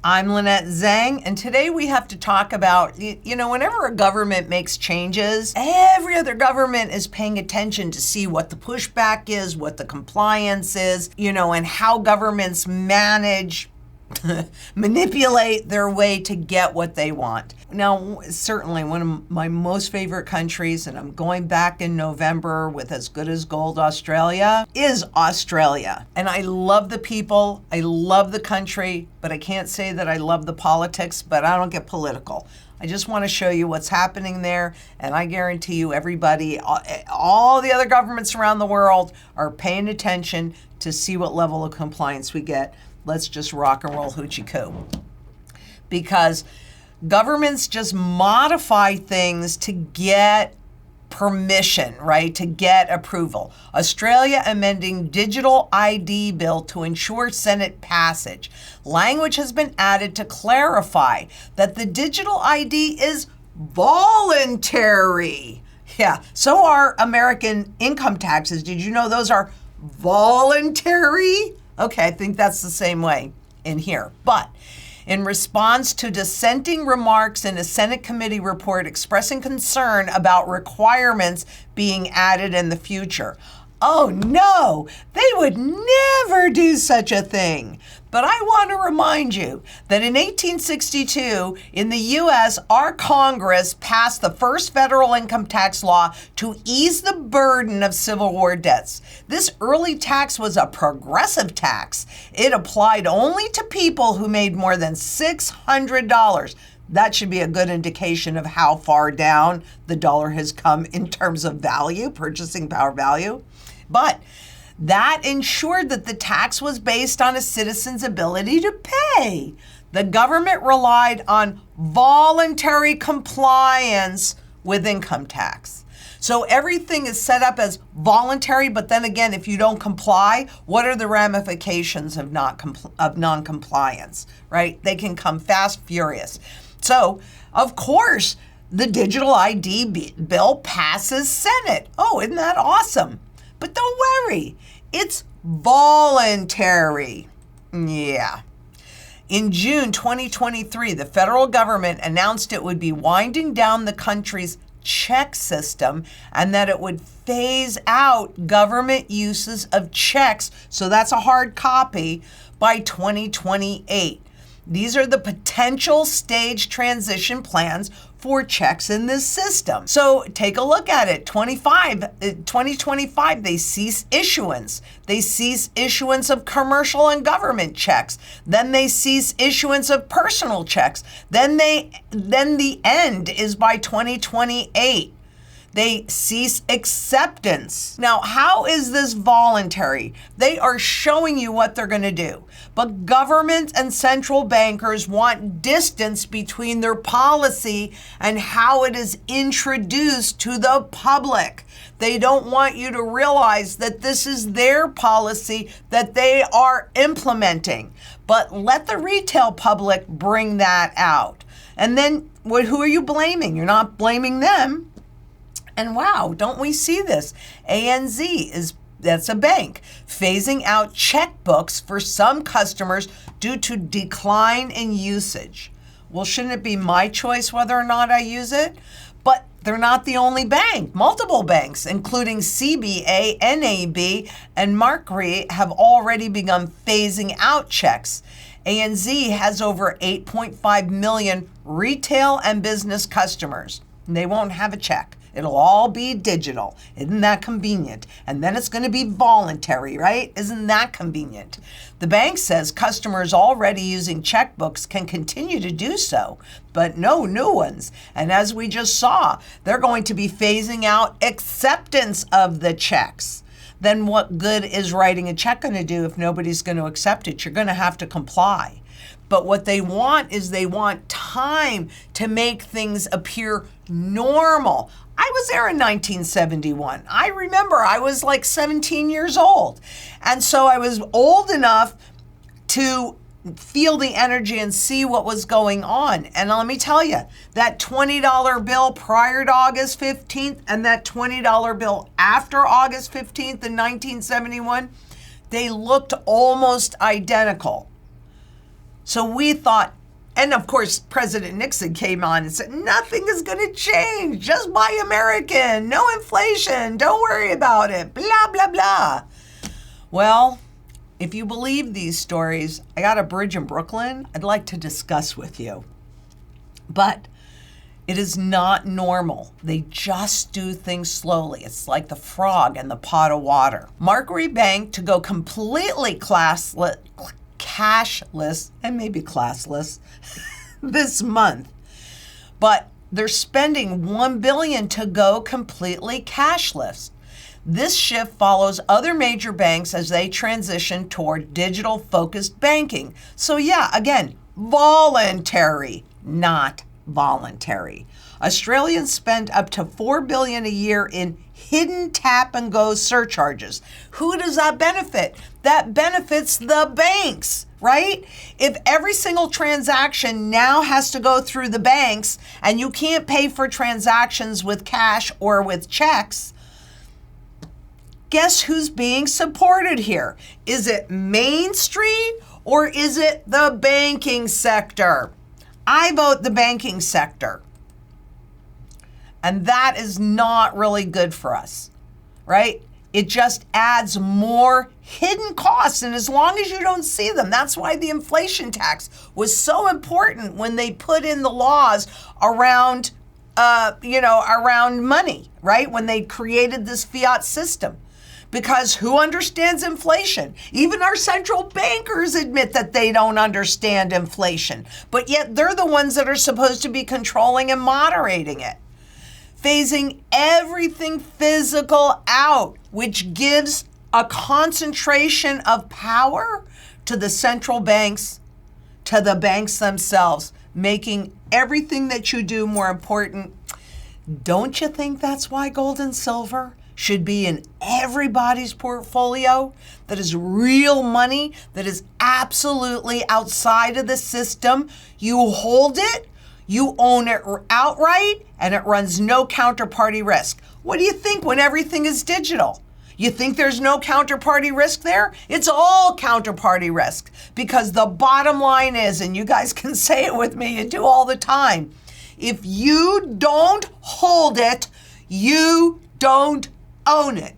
I'm Lynette Zang, and today we have to talk about, whenever a government makes changes, every other government is paying attention to see what the pushback is, what the compliance is, and how governments manipulate their way to get what they want. Now, certainly one of my most favorite countries, and I'm going back in November with As Good as Gold, Australia, is Australia. And I love the people, I love the country, but I can't say that I love the politics, but I don't get political. I just want to show you what's happening there, and I guarantee you everybody, all the other governments around the world are paying attention to see what level of compliance we get. Let's just rock and roll hoochie coo. Because governments just modify things to get permission, right? To get approval. Australia amending digital ID bill to ensure Senate passage. Language has been added to clarify that the digital ID is voluntary. Yeah, so are American income taxes. Did you know those are voluntary? Okay, I think that's the same way in here. But in response to dissenting remarks in a Senate committee report expressing concern about requirements being added in the future. Oh no, they would never do such a thing. But I want to remind you that in 1862, in the U.S., our Congress passed the first federal income tax law to ease the burden of Civil War debts. This early tax was a progressive tax. It applied only to people who made more than $600. That should be a good indication of how far down the dollar has come in terms of value, purchasing power value. But that ensured that the tax was based on a citizen's ability to pay. The government relied on voluntary compliance with income tax. So everything is set up as voluntary, but then again, if you don't comply, what are the ramifications of non-compliance, right? They can come fast, furious. So, of course, the digital ID bill passes Senate. Oh, isn't that awesome? But don't worry, it's voluntary. Yeah. In June 2023, the federal government announced it would be winding down the country's check system and that it would phase out government uses of checks, so that's a hard copy, by 2028. These are the potential stage transition plans for checks in this system. So take a look at it. 2025, they cease issuance. They cease issuance of commercial and government checks. Then they cease issuance of personal checks. Then the end is by 2028. They cease acceptance. Now, how is this voluntary? They are showing you what they're going to do. But government and central bankers want distance between their policy and how it is introduced to the public. They don't want you to realize that this is their policy that they are implementing. But let the retail public bring that out. And then who are you blaming? You're not blaming them. And wow, don't we see this? ANZ that's a bank, phasing out checkbooks for some customers due to decline in usage. Well, shouldn't it be my choice whether or not I use it? But they're not the only bank. Multiple banks, including CBA, NAB, and Mercury, have already begun phasing out checks. ANZ has over 8.5 million retail and business customers. They won't have a check. It'll all be digital. Isn't that convenient? And then it's going to be voluntary, right? Isn't that convenient? The bank says customers already using checkbooks can continue to do so, but no new ones. And as we just saw, they're going to be phasing out acceptance of the checks. Then what good is writing a check going to do if nobody's going to accept it? You're going to have to comply. But what they want is they want time to make things appear normal. I was there in 1971. I remember I was like 17 years old. And so I was old enough to feel the energy and see what was going on. And let me tell you, that $20 bill prior to August 15th and that $20 bill after August 15th in 1971, they looked almost identical. So we thought, and of course, President Nixon came on and said, nothing is going to change. Just buy American. No inflation. Don't worry about it. Blah, blah, blah. Well, if you believe these stories, I got a bridge in Brooklyn I'd like to discuss with you. But it is not normal. They just do things slowly. It's like the frog in the pot of water. Mercury Bank to go completely cashless, and maybe classless, this month. But they're spending $1 billion to go completely cashless. This shift follows other major banks as they transition toward digital-focused banking. So yeah, again, voluntary, not voluntary. Australians spend up to $4 billion a year in hidden tap and go surcharges. Who does that benefit? That benefits the banks, right? If every single transaction now has to go through the banks and you can't pay for transactions with cash or with checks, guess who's being supported here? Is it Main Street or is it the banking sector? I vote the banking sector. And that is not really good for us, right? It just adds more hidden costs. And as long as you don't see them, that's why the inflation tax was so important when they put in the laws around, around money, right? When they created this fiat system. Because who understands inflation? Even our central bankers admit that they don't understand inflation, but yet they're the ones that are supposed to be controlling and moderating it. Phasing everything physical out, which gives a concentration of power to the central banks, to the banks themselves, making everything that you do more important. Don't you think that's why gold and silver should be in everybody's portfolio? That is real money, that is absolutely outside of the system. You hold it, you own it outright, and it runs no counterparty risk. What do you think when everything is digital? You think there's no counterparty risk there? It's all counterparty risk, because the bottom line is, and you guys can say it with me, you do all the time, if you don't hold it, you don't own it.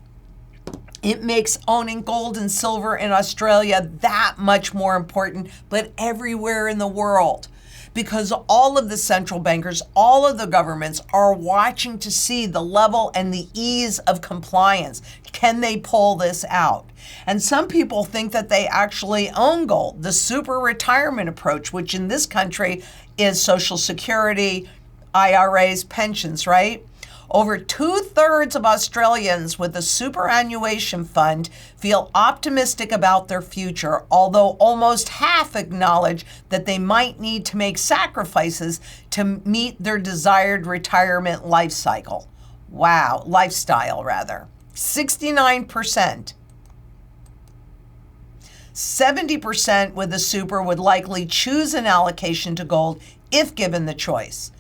It makes owning gold and silver in Australia that much more important, but everywhere in the world. Because all of the central bankers, all of the governments are watching to see the level and the ease of compliance. Can they pull this out? And some people think that they actually own gold. The super retirement approach, which in this country is Social Security, IRAs, pensions, right? Over 2/3 of Australians with a superannuation fund feel optimistic about their future, although almost half acknowledge that they might need to make sacrifices to meet their desired retirement life cycle. Wow, lifestyle rather. 69%. 70% with a super would likely choose an allocation to gold if given the choice.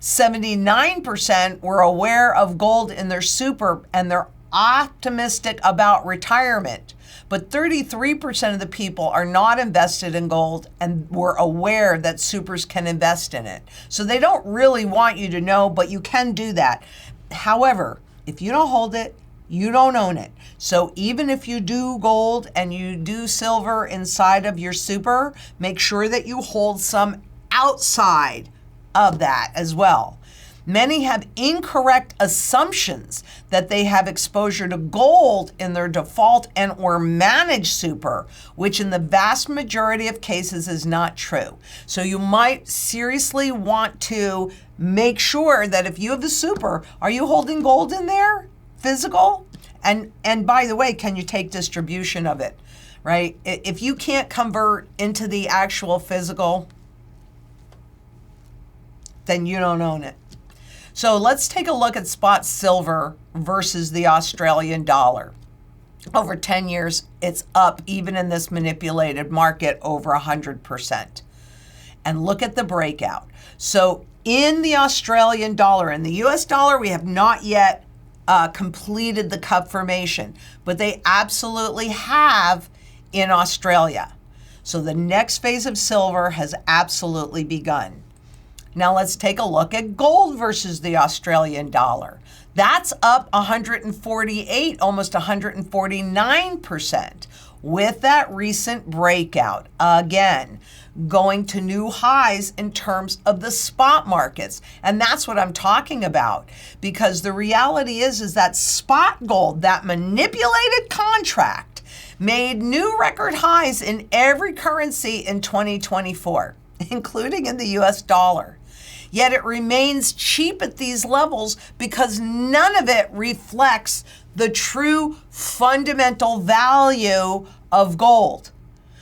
79% were aware of gold in their super and they're optimistic about retirement. But 33% of the people are not invested in gold and were aware that supers can invest in it. So they don't really want you to know, but you can do that. However, if you don't hold it, you don't own it. So even if you do gold and you do silver inside of your super, make sure that you hold some outside of that as well. Many have incorrect assumptions that they have exposure to gold in their default and or managed super, which in the vast majority of cases is not true. So you might seriously want to make sure that if you have the super, are you holding gold in there, physical? And by the way, can you take distribution of it, right? If you can't convert into the actual physical, then you don't own it. So let's take a look at spot silver versus the Australian dollar. Over 10 years, it's up, even in this manipulated market, over 100%. And look at the breakout. So in the Australian dollar, in the US dollar, we have not yet completed the cup formation, but they absolutely have in Australia. So the next phase of silver has absolutely begun. Now let's take a look at gold versus the Australian dollar. That's up 148, almost 149%, with that recent breakout. Again, going to new highs in terms of the spot markets. And that's what I'm talking about. Because the reality is that spot gold, that manipulated contract, made new record highs in every currency in 2024, including in the US dollar. Yet it remains cheap at these levels because none of it reflects the true fundamental value of gold.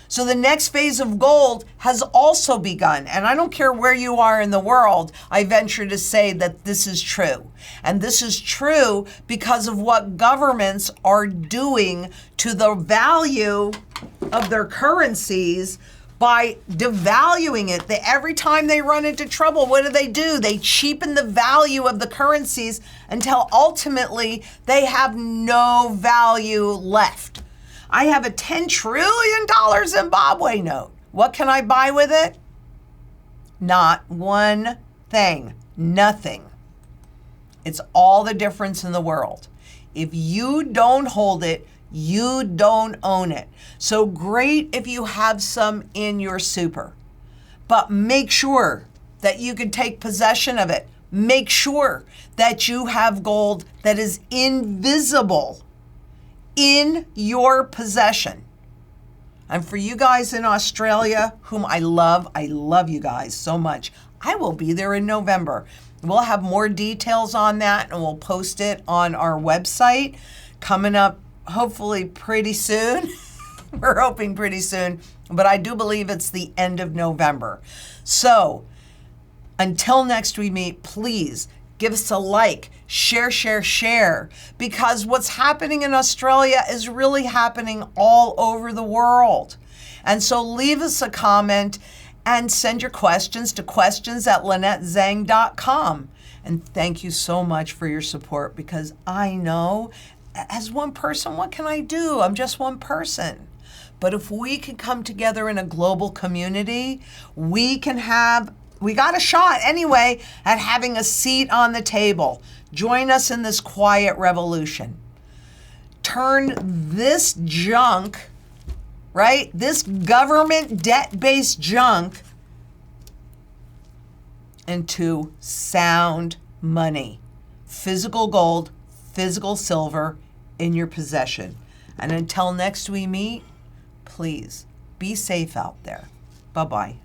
So the next phase of gold has also begun. And I don't care where you are in the world, I venture to say that this is true. And this is true because of what governments are doing to the value of their currencies by devaluing it. Every time they run into trouble, what do? They cheapen the value of the currencies until ultimately they have no value left. I have a $10 trillion Zimbabwe note. What can I buy with it? Not one thing, nothing. It's all the difference in the world. If you don't hold it, you don't own it. So great if you have some in your super, but make sure that you can take possession of it. Make sure that you have gold that is invisible in your possession. And for you guys in Australia, whom I love you guys so much. I will be there in November. We'll have more details on that and we'll post it on our website coming up hopefully pretty soon. We're hoping pretty soon, but I do believe it's the end of November. So until next we meet, please give us a like, share, because what's happening in Australia is really happening all over the world. And so leave us a comment and send your questions to questions@LynetteZang.com. And thank you so much for your support, because I know as one person, what can I do? I'm just one person. But if we can come together in a global community, we got a shot anyway at having a seat on the table. Join us in this quiet revolution. Turn this junk, right? This government debt-based junk into sound money. Physical gold, physical silver in your possession. And until next we meet, please be safe out there. Bye-bye.